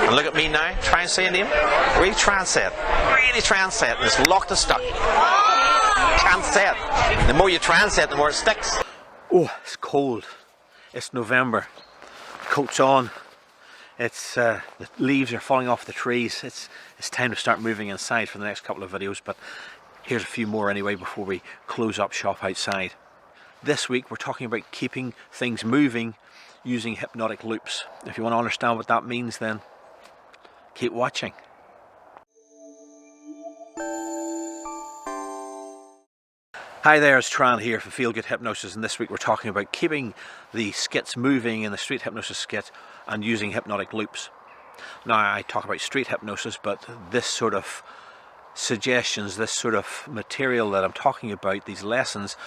And look at me now, try and say a name. Really try and say it. Really try and say it. And it's locked and stuck. Can't say it. The more you try and say it, the more it sticks. Oh, it's cold. It's November. Coat's on. It's the leaves are falling off the trees. It's time to start moving inside for the next couple of videos, but here's a few more anyway before we close up shop outside. This week we're talking about keeping things moving using hypnotic loops. If you want to understand what that means, then keep watching. Hi there, it's Turan here from Feel Good Hypnosis, and this week we're talking about keeping the skits moving in the Street Hypnosis skit and using hypnotic loops. Now, I talk about street hypnosis, but this sort of suggestions, this sort of material that I'm talking about, these lessons,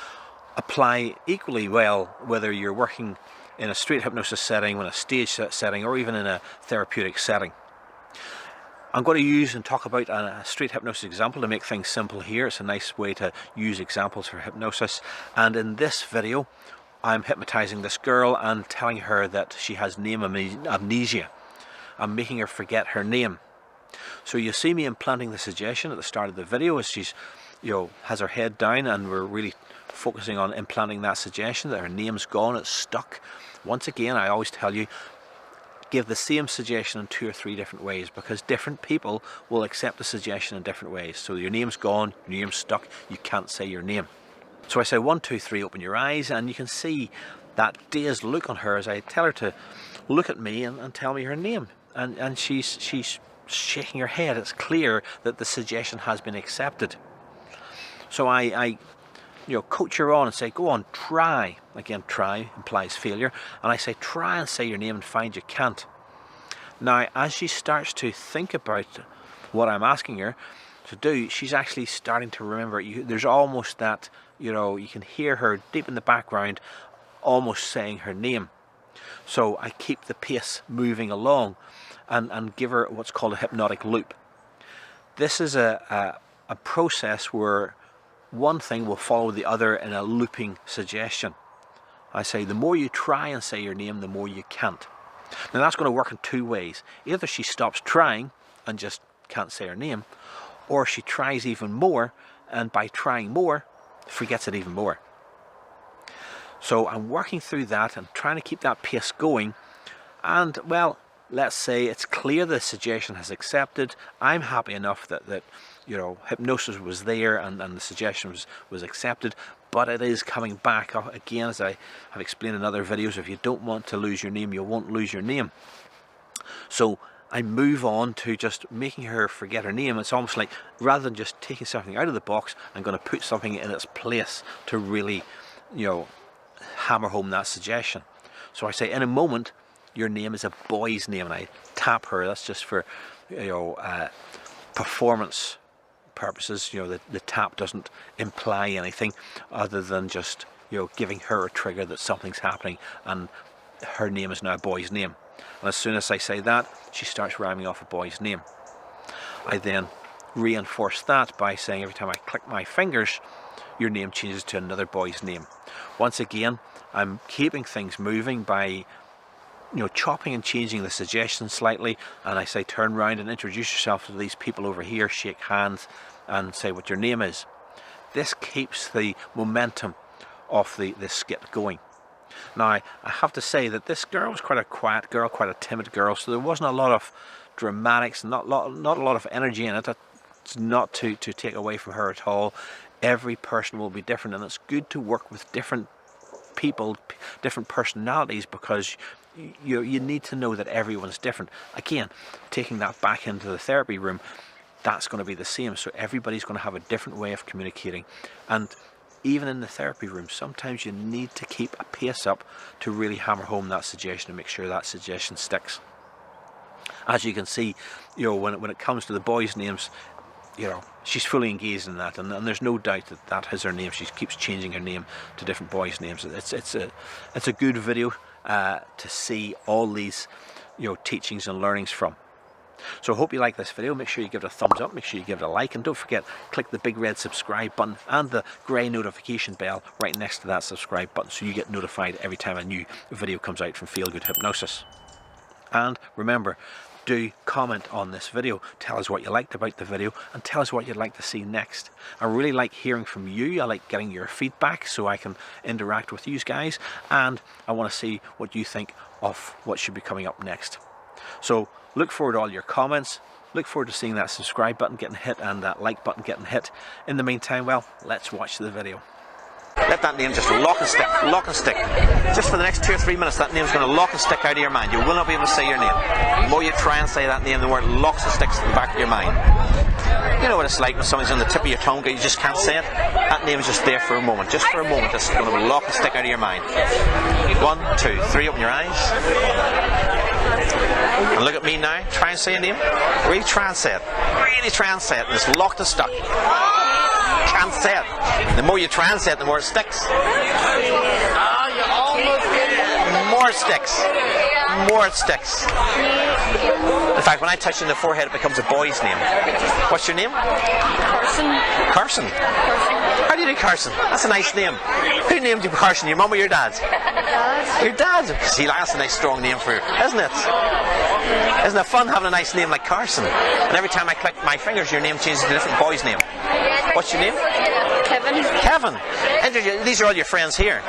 apply equally well whether you're working in a street hypnosis setting, in a stage setting, or even in a therapeutic setting. I'm going to use and talk about a street hypnosis example to make things simple here. It's a nice way to use examples for hypnosis. And in this video, I'm hypnotizing this girl and telling her that she has name amnesia. I'm making her forget her name. So you see me implanting the suggestion at the start of the video as she's, has her head down, and we're really focusing on implanting that suggestion that her name's gone, it's stuck. Once again, I always tell you, give the same suggestion in 2 or 3 different ways, because different people will accept the suggestion in different ways. So your name's gone, your name's stuck, you can't say your name. So I say 1, 2, 3, open your eyes, and you can see that dazed look on her as I tell her to look at me and tell me her name. And she's shaking her head. It's clear that the suggestion has been accepted. So I coach her on and say, go on, try. Again, try implies failure. And I say, try and say your name and find you can't. Now, as she starts to think about what I'm asking her to do, she's actually starting to remember. There's almost that, you can hear her deep in the background almost saying her name. So I keep the pace moving along and give her what's called a hypnotic loop. This is a process where one thing will follow the other in a looping suggestion. I say, the more you try and say your name, the more you can't. Now that's going to work in 2 ways. Either she stops trying and just can't say her name, or she tries even more, and by trying more, forgets it even more. So I'm working through that and trying to keep that pace going, and well, let's say it's clear the suggestion has accepted. I'm happy enough that hypnosis was there and the suggestion was accepted, but it is coming back up again, as I have explained in other videos. If you don't want to lose your name, you won't lose your name. So I move on to just making her forget her name. It's almost like, rather than just taking something out of the box, I'm going to put something in its place to really, hammer home that suggestion. So I say, in a moment, your name is a boy's name, and I tap her. That's just for, performance purposes. The tap doesn't imply anything other than just, giving her a trigger that something's happening, and her name is now a boy's name. And as soon as I say that, she starts rhyming off a boy's name. I then reinforce that by saying, every time I click my fingers, your name changes to another boy's name. Once again, I'm keeping things moving by chopping and changing the suggestion slightly, and I say, turn around and introduce yourself to these people over here, shake hands and say what your name is. This keeps the momentum of the skit going. Now, I have to say that this girl was quite a quiet girl, quite a timid girl, so there wasn't a lot of dramatics, not a lot of energy in it. That's not to take away from her at all. Every person will be different, and it's good to work with different people, different personalities, because you need to know that everyone's different. Again, taking that back into the therapy room, that's going to be the same. So everybody's going to have a different way of communicating. And even in the therapy room, sometimes you need to keep a pace up to really hammer home that suggestion and make sure that suggestion sticks. As you can see, when it comes to the boys' names, she's fully engaged in that, and there's no doubt that is her name. She keeps changing her name to different boys' names. It's a good video to see all these teachings and learnings from. So I hope you like this video. Make sure you give it a thumbs up, make sure you give it a like, and don't forget, click the big red subscribe button and the grey notification bell right next to that subscribe button so you get notified every time a new video comes out from Feel Good Hypnosis. And remember, do comment on this video. Tell us what you liked about the video and tell us what you'd like to see next. I really like hearing from you. I like getting your feedback so I can interact with you guys, and I want to see what you think of what should be coming up next. So look forward to all your comments. Look forward to seeing that subscribe button getting hit and that like button getting hit. In the meantime, well, let's watch the video. Let that name just lock and stick, lock and stick. Just for the next 2 or 3 minutes, that name's going to lock and stick out of your mind. You will not be able to say your name. The more you try and say that name, the more it locks and sticks to the back of your mind. You know what it's like when somebody's on the tip of your tongue, you just can't say it? That name is just there for a moment. Just for a moment, it's going to lock and stick out of your mind. 1, 2, 3, open your eyes. And look at me now. Try and say a name. Really try and say it. Really try and say it. And it's locked and stuck. Can't say it. The more you try and say it, the more it sticks. More it sticks. More it sticks. In fact, when I touch you in the forehead, it becomes a boy's name. What's your name? Carson. Carson? How do you do Carson? That's a nice name. Who named you Carson? Your mum or your dad? Dad. Your dad? See, that's a nice strong name for you, isn't it? Isn't it fun having a nice name like Carson? And every time I click my fingers, your name changes to a different boy's name. What's your name? Kevin. Kevin. These are all your friends here.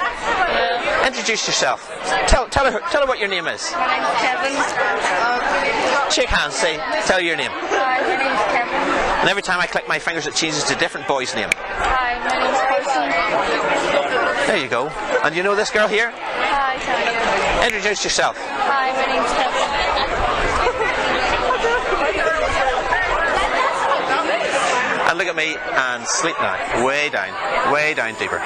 Introduce yourself. Tell her what your name is. My name's Kevin. Shake hands. Tell her your name. Hi, my name's Kevin. And every time I click my fingers, it changes to a different boy's name. Hi, my name's Carson. There you go. And you know this girl here? Hi, Tanya. Introduce yourself. Hi, my name's Kevin. And look at me and sleep now. Way down deeper.